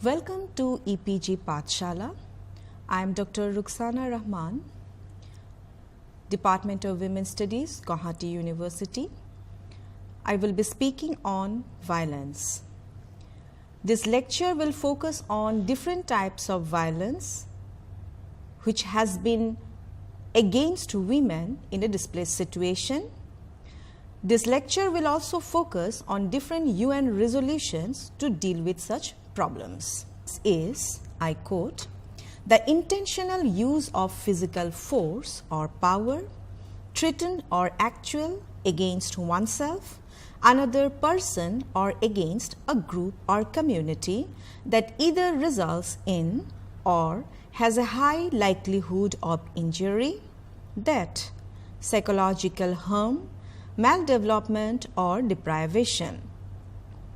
Welcome to EPG Pathshala. I am Dr. Rukhsana Rahman, Department of Women's Studies, Guwahati University. I will be speaking on violence. This lecture will focus on different types of violence which has been against women in a displaced situation. This lecture will also focus on different UN resolutions to deal with such problems. This is, I quote, the intentional use of physical force or power, threatened or actual, against oneself, another person, or against a group or community that either results in or has a high likelihood of injury, death, psychological harm, maldevelopment, or deprivation.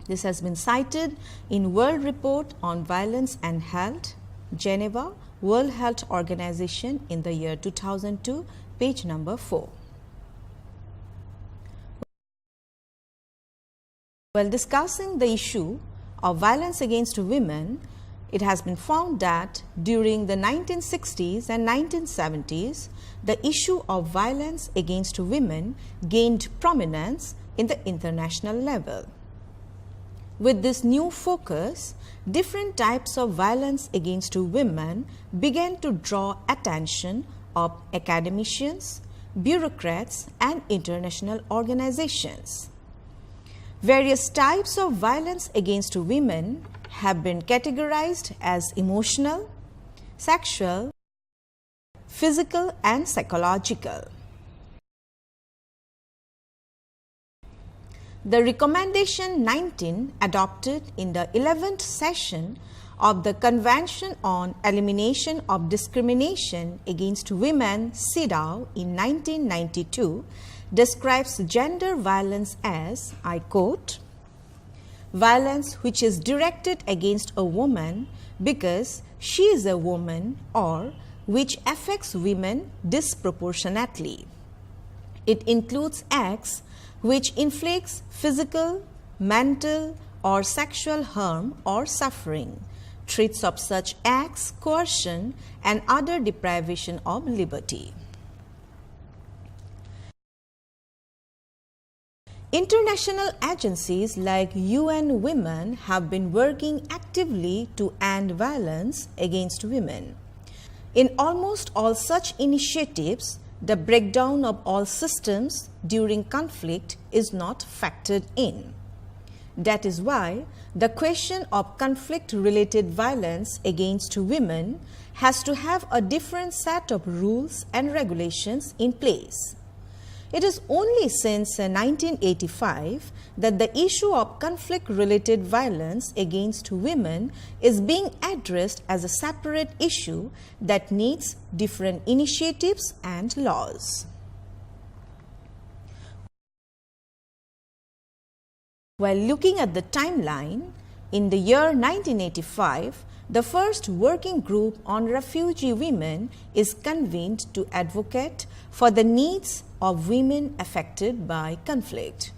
This has been cited in World Report on Violence and Health, Geneva, World Health Organization in the year 2002, page number 4. While discussing the issue of violence against women, it has been found that during the 1960s and 1970s, the issue of violence against women gained prominence in the international level. With this new focus, different types of violence against women began to draw attention of academicians, bureaucrats, and international organizations. Various types of violence against women have been categorized as emotional, sexual, physical, and psychological. The Recommendation 19 adopted in the 11th session of the Convention on Elimination of Discrimination Against Women (CEDAW) in 1992 describes gender violence as, I quote, violence which is directed against a woman because she is a woman or which affects women disproportionately. It includes acts which inflicts physical, mental, or sexual harm or suffering, treats of such acts coercion and other deprivation of liberty. International agencies like UN Women have been working actively to end violence against women. In almost all such initiatives, the breakdown of all systems during conflict is not factored in. That is why the question of conflict-related violence against women has to have a different set of rules and regulations in place. It is only since 1985 that the issue of conflict-related violence against women is being addressed as a separate issue that needs different initiatives and laws. While looking at the timeline, in the year 1985, the first working group on refugee women is convened to advocate for the needs of women affected by conflict.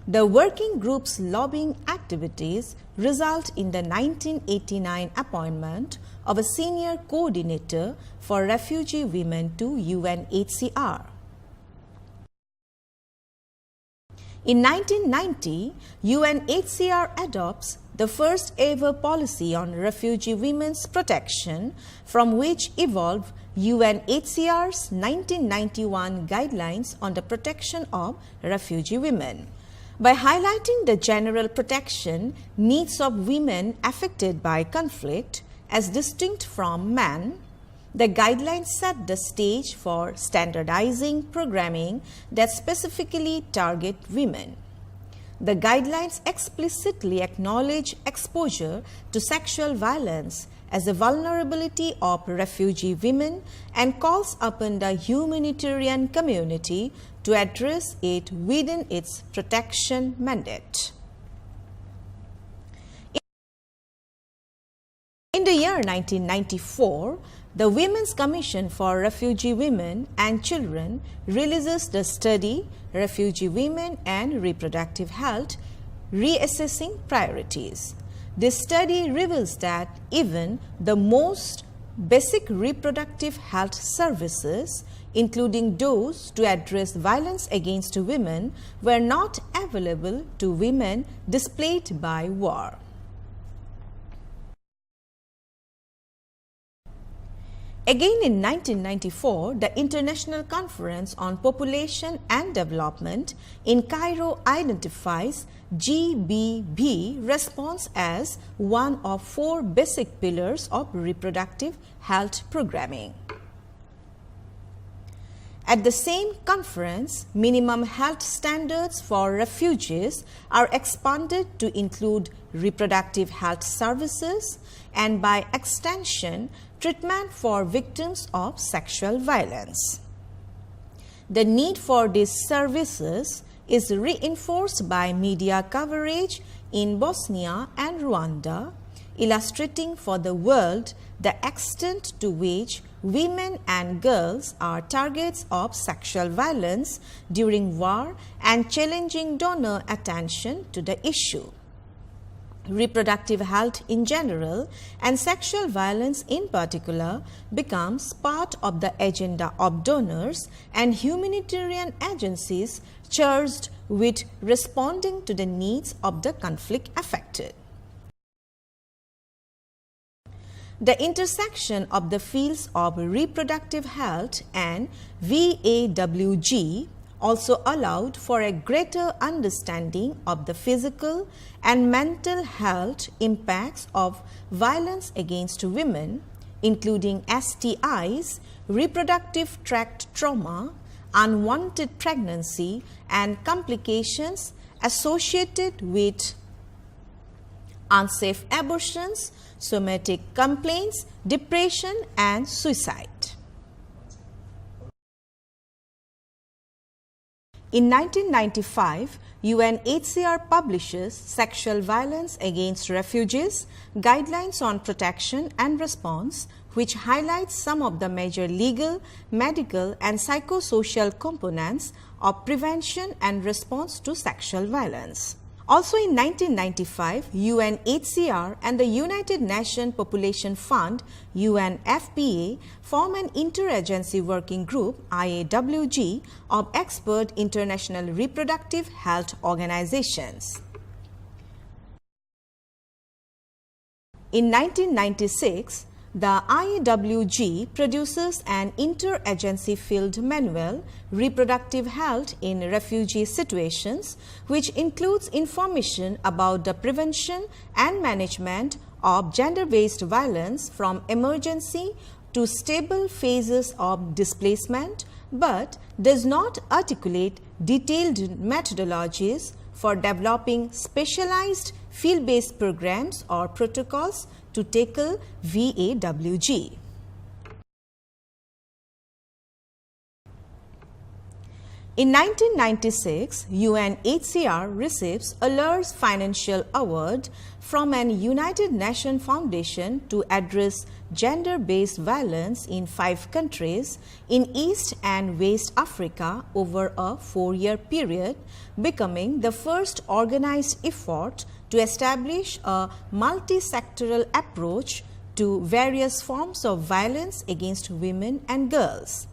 The working group's lobbying activities result in the 1989 appointment of a senior coordinator for refugee women to UNHCR. In 1990, UNHCR adopts the first ever policy on refugee women's protection, from which evolved UNHCR's 1991 guidelines on the protection of refugee women. By highlighting the general protection needs of women affected by conflict as distinct from men, the guidelines set the stage for standardizing programming that specifically target women. The guidelines explicitly acknowledge exposure to sexual violence as a vulnerability of refugee women and calls upon the humanitarian community to address it within its protection mandate. In the year 1994, the Women's Commission for Refugee Women and Children releases the study Refugee Women and Reproductive Health, Reassessing Priorities. This study reveals that even the most basic reproductive health services, including those to address violence against women, were not available to women displaced by war. Again in 1994, the International Conference on Population and Development in Cairo identifies GBV response as one of 4 basic pillars of reproductive health programming. At the same conference, minimum health standards for refugees are expanded to include reproductive health services and, by extension, treatment for victims of sexual violence. The need for these services is reinforced by media coverage in Bosnia and Rwanda, illustrating for the world the extent to which women and girls are targets of sexual violence during war and challenging donor attention to the issue. Reproductive health in general and sexual violence in particular becomes part of the agenda of donors and humanitarian agencies charged with responding to the needs of the conflict affected. The intersection of the fields of reproductive health and VAWG also allowed for a greater understanding of the physical and mental health impacts of violence against women, including STIs, reproductive tract trauma, unwanted pregnancy, and complications associated with unsafe abortions, somatic complaints, depression, and suicide. In 1995, UNHCR publishes Sexual Violence Against Refugees, Guidelines on Protection and Response, which highlights some of the major legal, medical, and psychosocial components of prevention and response to sexual violence. Also in 1995, UNHCR and the United Nations Population Fund UNFPA form an interagency working group IAWG of expert international reproductive health organizations. In 1996, the IAWG produces an interagency field manual, Reproductive Health in Refugee Situations, which includes information about the prevention and management of gender-based violence from emergency to stable phases of displacement, but does not articulate detailed methodologies for developing specialized field-based programs or protocols to tackle VAWG. In 1996, UNHCR receives a large financial award from an United Nations Foundation to address gender-based violence in 5 countries in East and West Africa over a 4-year period, becoming the first organized effort to establish a multi-sectoral approach to various forms of violence against women and girls.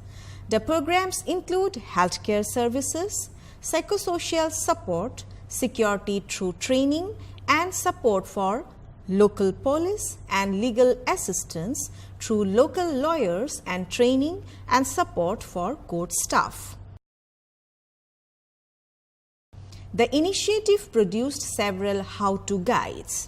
The programs include healthcare services, psychosocial support, security through training, and support for local police and legal assistance through local lawyers and training and support for court staff. The initiative produced several how-to guides.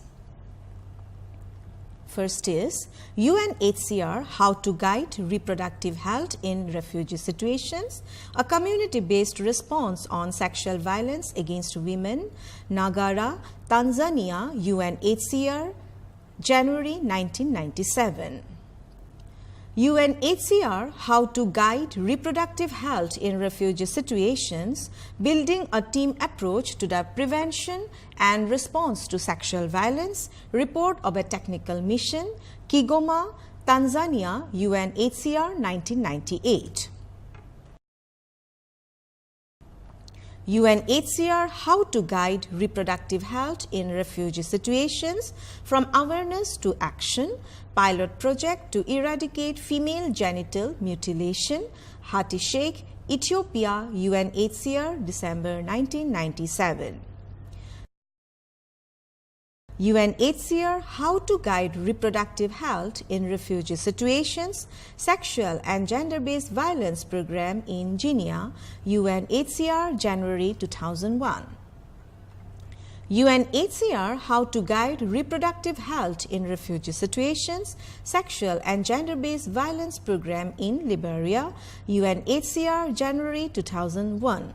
First is UNHCR How to Guide Reproductive Health in Refugee Situations, a community-based response on sexual violence against women, Nagara, Tanzania, UNHCR, January 1997. UNHCR How to Guide Reproductive Health in Refugee Situations, Building a Team Approach to the Prevention and Response to Sexual Violence, Report of a Technical Mission, Kigoma, Tanzania, UNHCR 1998. UNHCR How to Guide Reproductive Health in Refugee Situations, From Awareness to Action, Pilot Project to Eradicate Female Genital Mutilation, Hati Sheikh, Ethiopia, UNHCR, December 1997. UNHCR How to Guide Reproductive Health in Refugee Situations, Sexual and Gender-Based Violence Program in Guinea, UNHCR, January 2001. UNHCR How to Guide Reproductive Health in Refugee Situations, Sexual and Gender-Based Violence Program in Liberia, UNHCR, January 2001.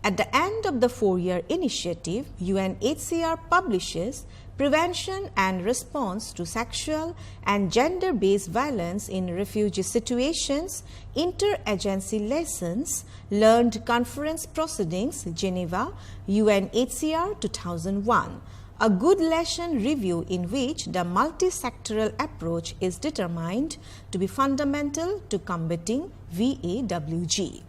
At the end of the 4-year initiative, UNHCR publishes Prevention and Response to Sexual and Gender-Based Violence in Refugee Situations, Inter-Agency Lessons, Learned Conference Proceedings, Geneva, UNHCR 2001, a good lesson review in which the multi-sectoral approach is determined to be fundamental to combating VAWG.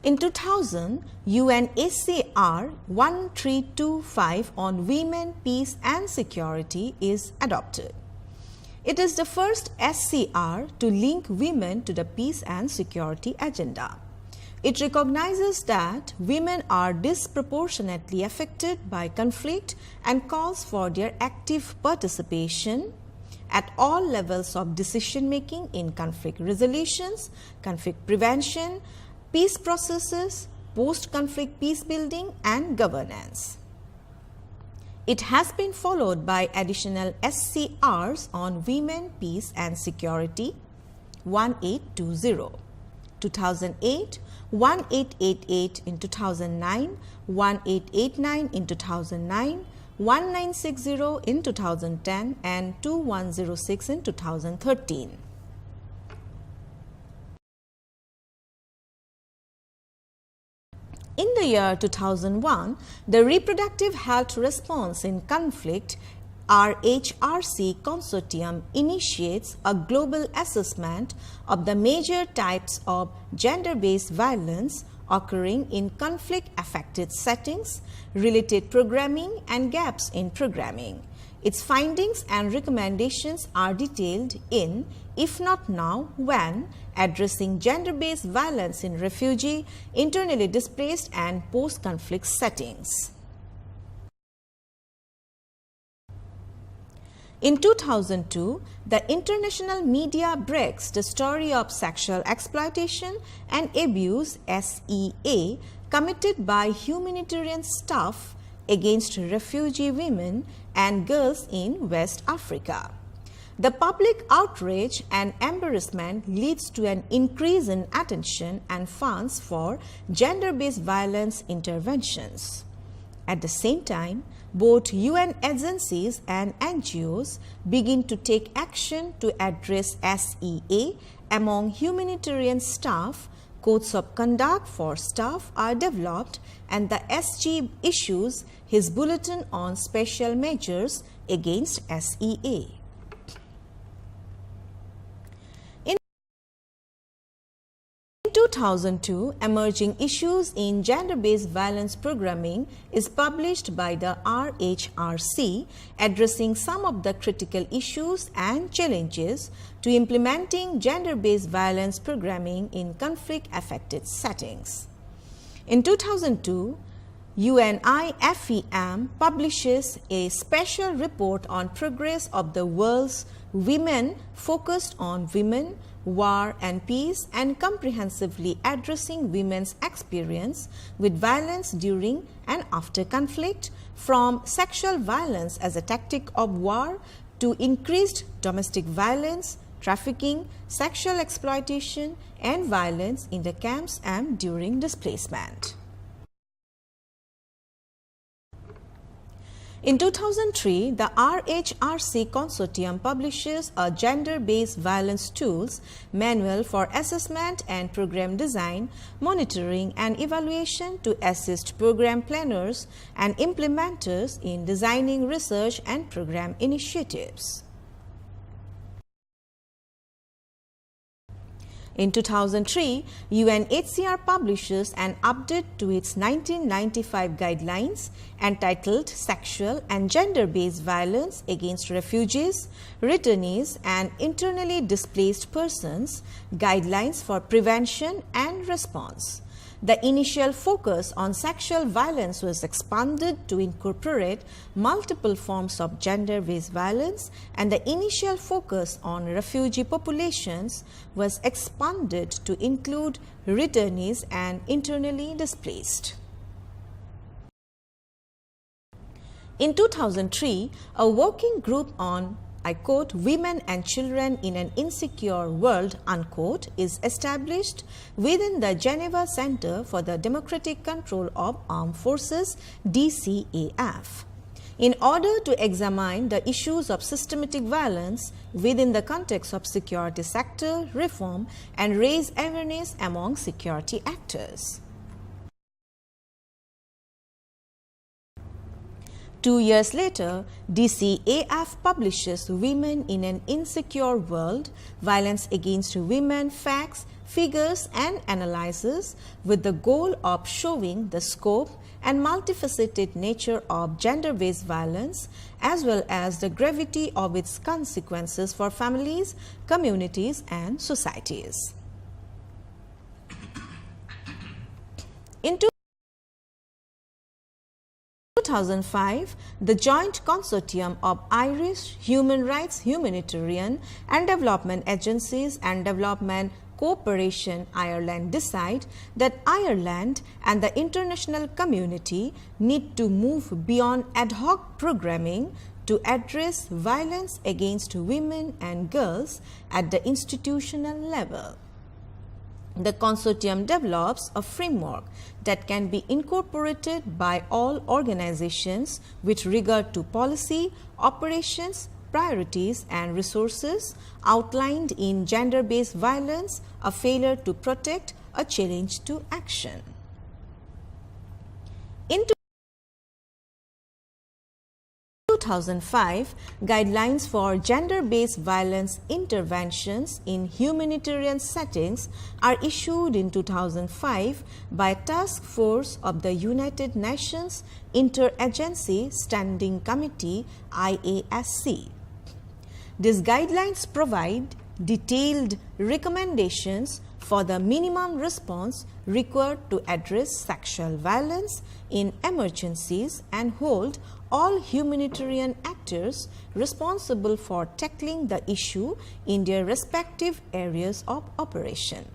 In 2000, UNHCR 1325 on Women, Peace and Security is adopted. It is the first SCR to link women to the peace and security agenda. It recognizes that women are disproportionately affected by conflict and calls for their active participation at all levels of decision making in conflict resolutions, conflict prevention, peace processes, post-conflict peace building and governance. It has been followed by additional SCRs on Women, Peace and Security 1820, 2008, 1888 in 2009, 1889 in 2009, 1960 in 2010 and 2106 in 2013. In the year 2001, the Reproductive Health Response in Conflict RHRC Consortium initiates a global assessment of the major types of gender-based violence occurring in conflict-affected settings, related programming and gaps in programming. Its findings and recommendations are detailed in If Not Now, When, addressing gender-based violence in refugee, internally displaced and post-conflict settings. In 2002, the International Media Breaks the Story of Sexual Exploitation and Abuse (SEA) committed by humanitarian staff against refugee women and girls in West Africa. The public outrage and embarrassment leads to an increase in attention and funds for gender-based violence interventions. At the same time, both UN agencies and NGOs begin to take action to address SEA among humanitarian staff. Codes of conduct for staff are developed and the SG issues his bulletin on special measures against SEA. In 2002, Emerging Issues in Gender-Based Violence Programming is published by the RHRC, addressing some of the critical issues and challenges to implementing gender-based violence programming in conflict-affected settings. In 2002, UNIFEM publishes a special report on progress of the world's women focused on women, war and peace, and comprehensively addressing women's experience with violence during and after conflict, from sexual violence as a tactic of war to increased domestic violence, trafficking, sexual exploitation, and violence in the camps and during displacement. In 2003, the RHRC Consortium publishes a Gender-Based Violence Tools Manual for Assessment and Program Design, Monitoring and Evaluation to assist program planners and implementers in designing research and program initiatives. In 2003, UNHCR publishes an update to its 1995 guidelines entitled Sexual and Gender-Based Violence Against Refugees, Returnees and Internally Displaced Persons, Guidelines for Prevention and Response. The initial focus on sexual violence was expanded to incorporate multiple forms of gender-based violence, and the initial focus on refugee populations was expanded to include returnees and internally displaced. In 2003, a working group on, I quote, women and children in an insecure world, unquote, is established within the Geneva Center for the Democratic Control of Armed Forces, DCAF, in order to examine the issues of systematic violence within the context of security sector reform and raise awareness among security actors. 2 years later, DCAF publishes Women in an Insecure World, Violence Against Women, Facts, Figures and Analysis, with the goal of showing the scope and multifaceted nature of gender-based violence, as well as the gravity of its consequences for families, communities and societies. In 2005, the Joint Consortium of Irish Human Rights, Humanitarian and Development Agencies and Development Cooperation Ireland decide that Ireland and the international community need to move beyond ad hoc programming to address violence against women and girls at the institutional level. The consortium develops a framework that can be incorporated by all organizations with regard to policy, operations, priorities and resources outlined in Gender-Based Violence, a Failure to Protect, a Challenge to Action. In 2005, Guidelines for Gender-Based Violence Interventions in Humanitarian Settings are issued in 2005 by Task Force of the United Nations Interagency Standing Committee IASC. These guidelines provide detailed recommendations for the minimum response required to address sexual violence in emergencies and hold all humanitarian actors responsible for tackling the issue in their respective areas of operation.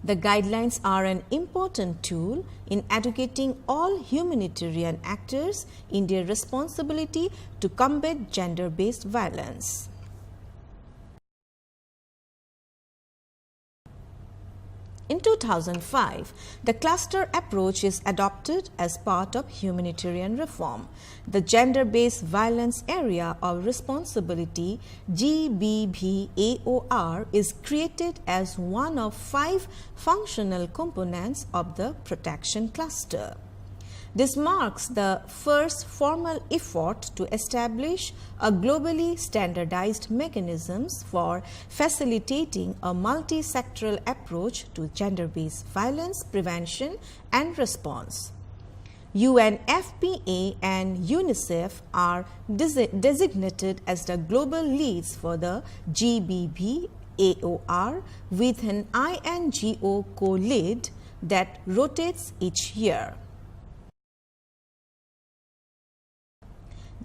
The guidelines are an important tool in educating all humanitarian actors in their responsibility to combat gender-based violence. In 2005, the cluster approach is adopted as part of humanitarian reform. The Gender-Based Violence Area of Responsibility GBVAOR is created as one of 5 functional components of the protection cluster. This marks the first formal effort to establish a globally standardized mechanisms for facilitating a multi-sectoral approach to gender-based violence prevention and response. UNFPA and UNICEF are designated as the global leads for the GBVAOR with an INGO co-lead that rotates each year.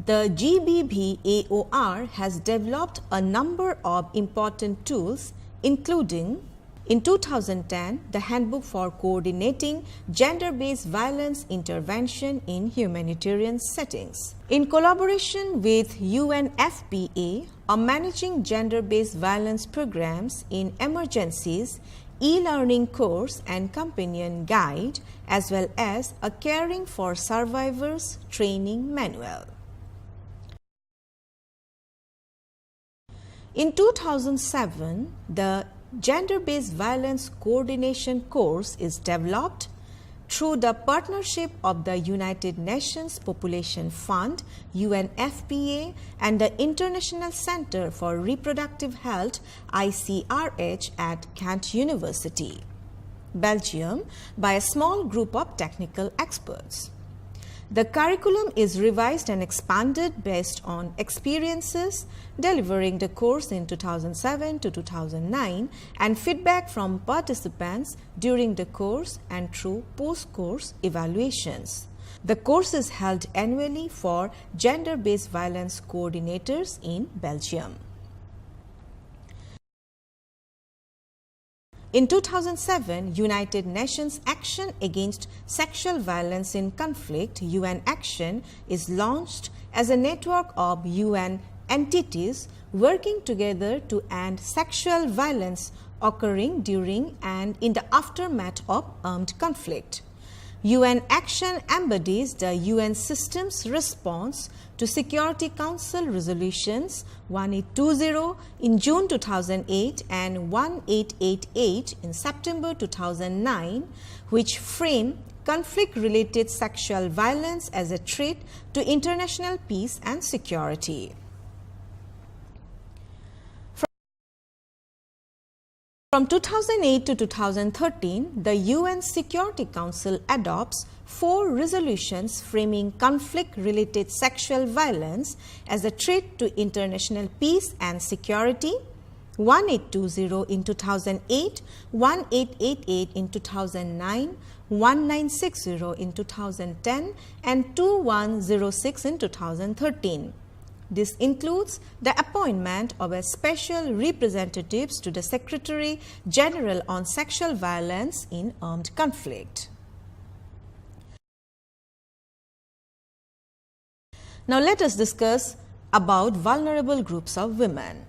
The GBVAOR has developed a number of important tools, including in 2010, the Handbook for Coordinating Gender-Based Violence Intervention in Humanitarian Settings. In collaboration with UNFPA on managing gender-based violence programs in emergencies, e-learning course and companion guide, as well as a Caring for Survivors training manual. In 2007, the Gender-Based Violence Coordination course is developed through the partnership of the United Nations Population Fund UNFPA and the International Center for Reproductive Health ICRH at Ghent University, Belgium, by a small group of technical experts. The curriculum is revised and expanded based on experiences delivering the course in 2007 to 2009 and feedback from participants during the course and through post-course evaluations. The course is held annually for gender-based violence coordinators in Belgium. In 2007, United Nations Action Against Sexual Violence in Conflict (UN Action) is launched as a network of UN entities working together to end sexual violence occurring during and in the aftermath of armed conflict. UN Action embodies the UN system's response to Security Council resolutions 1820 in June 2008 and 1888 in September 2009, which frame conflict-related sexual violence as a threat to international peace and security. From 2008 to 2013, the UN Security Council adopts 4 resolutions framing conflict-related sexual violence as a threat to international peace and security: 1820 in 2008, 1888 in 2009, 1960 in 2010, and 2106 in 2013. This includes the appointment of a special representatives to the Secretary General on Sexual Violence in Armed Conflict. Now let us discuss about vulnerable groups of women.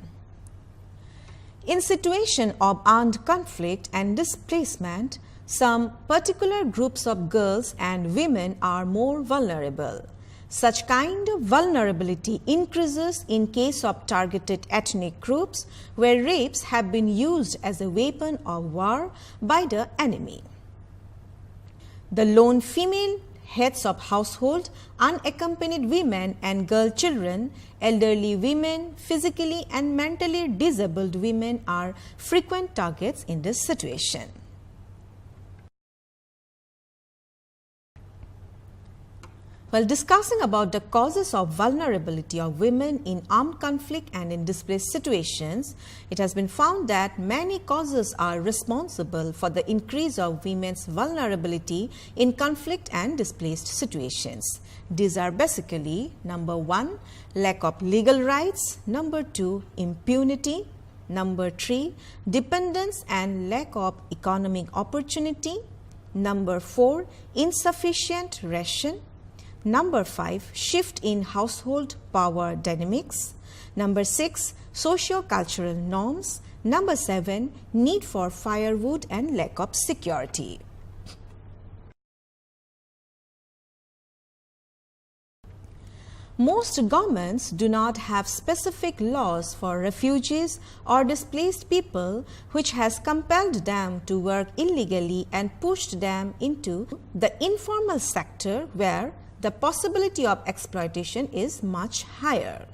In situation of armed conflict and displacement, some particular groups of girls and women are more vulnerable. Such kind of vulnerability increases in case of targeted ethnic groups where rapes have been used as a weapon of war by the enemy. The lone female heads of household, unaccompanied women and girl children, elderly women, physically and mentally disabled women are frequent targets in this situation. While discussing about the causes of vulnerability of women in armed conflict and in displaced situations, it has been found that many causes are responsible for the increase of women's vulnerability in conflict and displaced situations. These are basically: number 1, lack of legal rights; number 2, impunity; number 3, dependence and lack of economic opportunity; number 4, insufficient ration; number 5, shift in household power dynamics; number 6, socio-cultural norms; number 7, need for firewood and lack of security. Most governments do not have specific laws for refugees or displaced people, which has compelled them to work illegally and pushed them into the informal sector where the possibility of exploitation is much higher.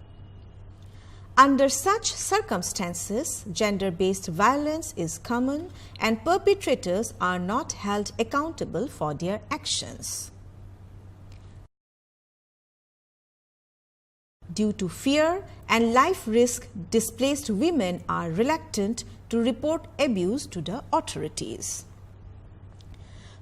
Under such circumstances, gender-based violence is common and perpetrators are not held accountable for their actions. Due to fear and life risk, displaced women are reluctant to report abuse to the authorities.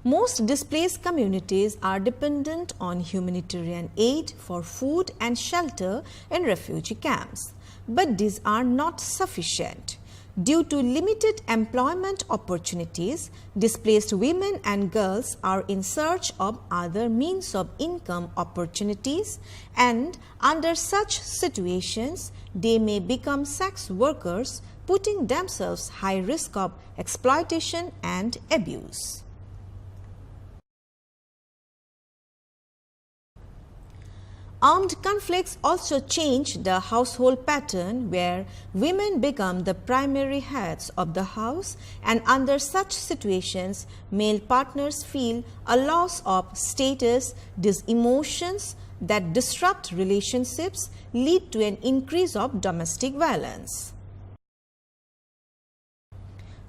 Most displaced communities are dependent on humanitarian aid for food and shelter in refugee camps, but these are not sufficient. Due to limited employment opportunities, displaced women and girls are in search of other means of income opportunities, and under such situations, they may become sex workers, putting themselves high risk of exploitation and abuse. Armed conflicts also change the household pattern where women become the primary heads of the house, and under such situations male partners feel a loss of status. These emotions that disrupt relationships lead to an increase of domestic violence.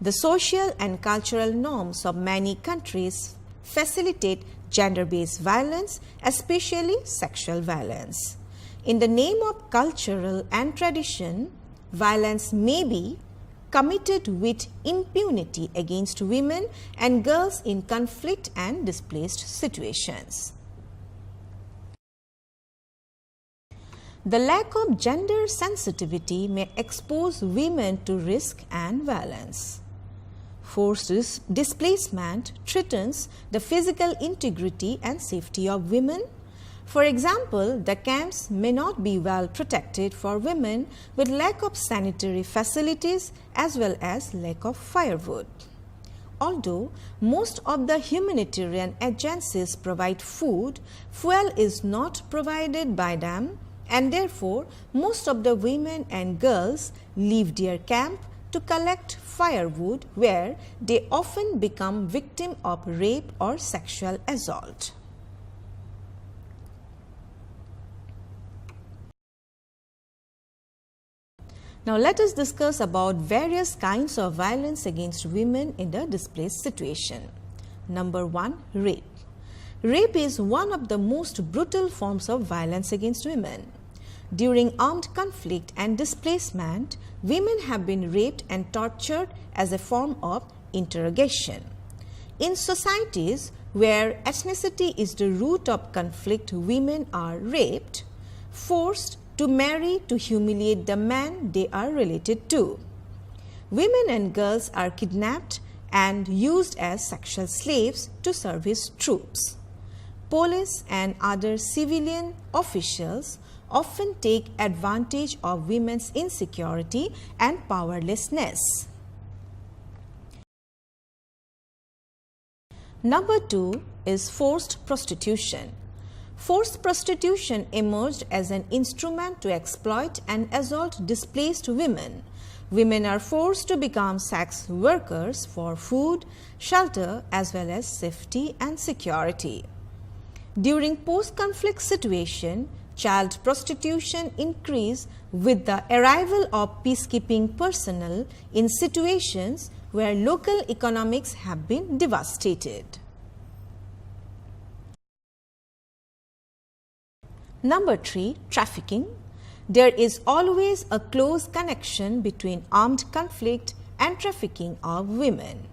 The social and cultural norms of many countries facilitate gender-based violence, especially sexual violence. In the name of cultural and tradition, violence may be committed with impunity against women and girls in conflict and displaced situations. The lack of gender sensitivity may expose women to risk and violence. Forced displacement threatens the physical integrity and safety of women. For example, the camps may not be well protected for women with lack of sanitary facilities as well as lack of firewood. Although most of the humanitarian agencies provide food, fuel is not provided by them, and therefore most of the women and girls leave their camp to collect firewood, where they often become victim of rape or sexual assault. Now let us discuss about various kinds of violence against women in the displaced situation. Number 1, rape. Rape is one of the most brutal forms of violence against women. During armed conflict and displacement, women have been raped and tortured as a form of interrogation. In societies where ethnicity is the root of conflict, women are raped, forced to marry to humiliate the man they are related to. Women and girls are kidnapped and used as sexual slaves to service troops. Police and other civilian officials often take advantage of women's insecurity and powerlessness. Number 2 is forced prostitution. Forced prostitution emerged as an instrument to exploit and assault displaced women. Women are forced to become sex workers for food, shelter, as well as safety and security. During post-conflict situation, child prostitution increased with the arrival of peacekeeping personnel in situations where local economics have been devastated. Number 3, trafficking. There is always a close connection between armed conflict and trafficking of women.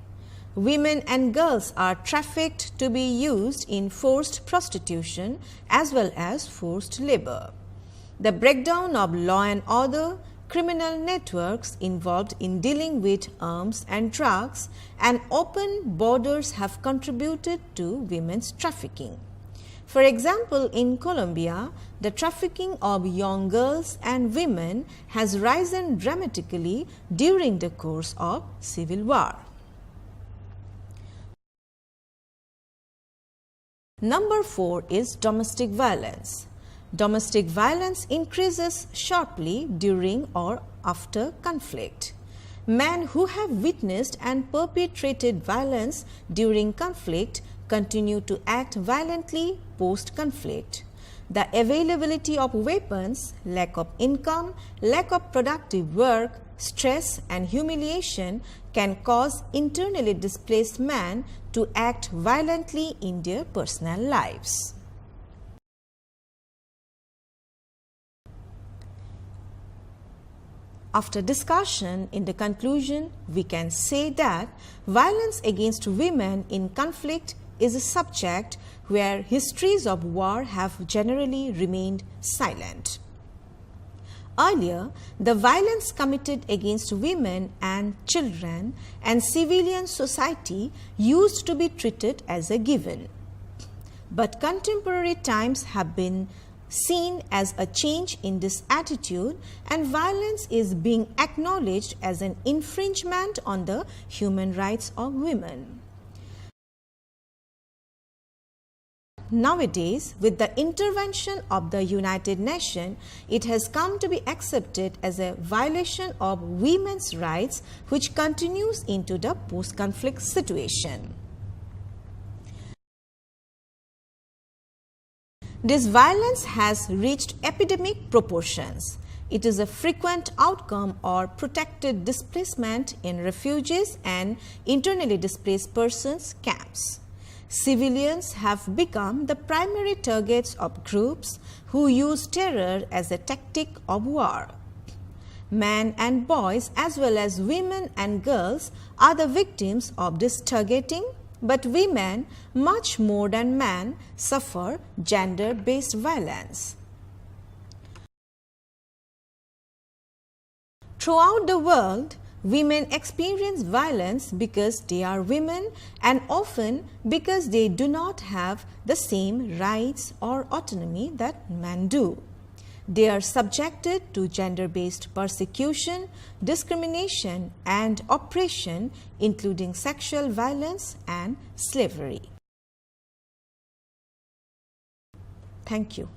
Women and girls are trafficked to be used in forced prostitution as well as forced labor. The breakdown of law and order, criminal networks involved in dealing with arms and drugs, and open borders have contributed to women's trafficking. For example, in Colombia, the trafficking of young girls and women has risen dramatically during the course of civil war. Number 4 is domestic violence. Domestic violence increases sharply during or after conflict. Men who have witnessed and perpetrated violence during conflict continue to act violently post-conflict. The availability of weapons, lack of income, lack of productive work, stress and humiliation can cause internally displaced men to act violently in their personal lives. After discussion, in the conclusion, we can say that violence against women in conflict is a subject where histories of war have generally remained silent. Earlier, the violence committed against women and children and civilian society used to be treated as a given. But contemporary times have been seen as a change in this attitude, and violence is being acknowledged as an infringement on the human rights of women. nowadays, with the intervention of the United Nations, it has come to be accepted as a violation of women's rights, which continues into the post-conflict situation. This violence has reached epidemic proportions. It is a frequent outcome or protected displacement in refugees and internally displaced persons camps. Civilians have become the primary targets of groups who use terror as a tactic of war. Men and boys as well as women and girls are the victims of this targeting, but women, much more than men, suffer gender-based violence. Throughout the world, women experience violence because they are women and often because they do not have the same rights or autonomy that men do. They are subjected to gender-based persecution, discrimination and oppression, including sexual violence and slavery. Thank you.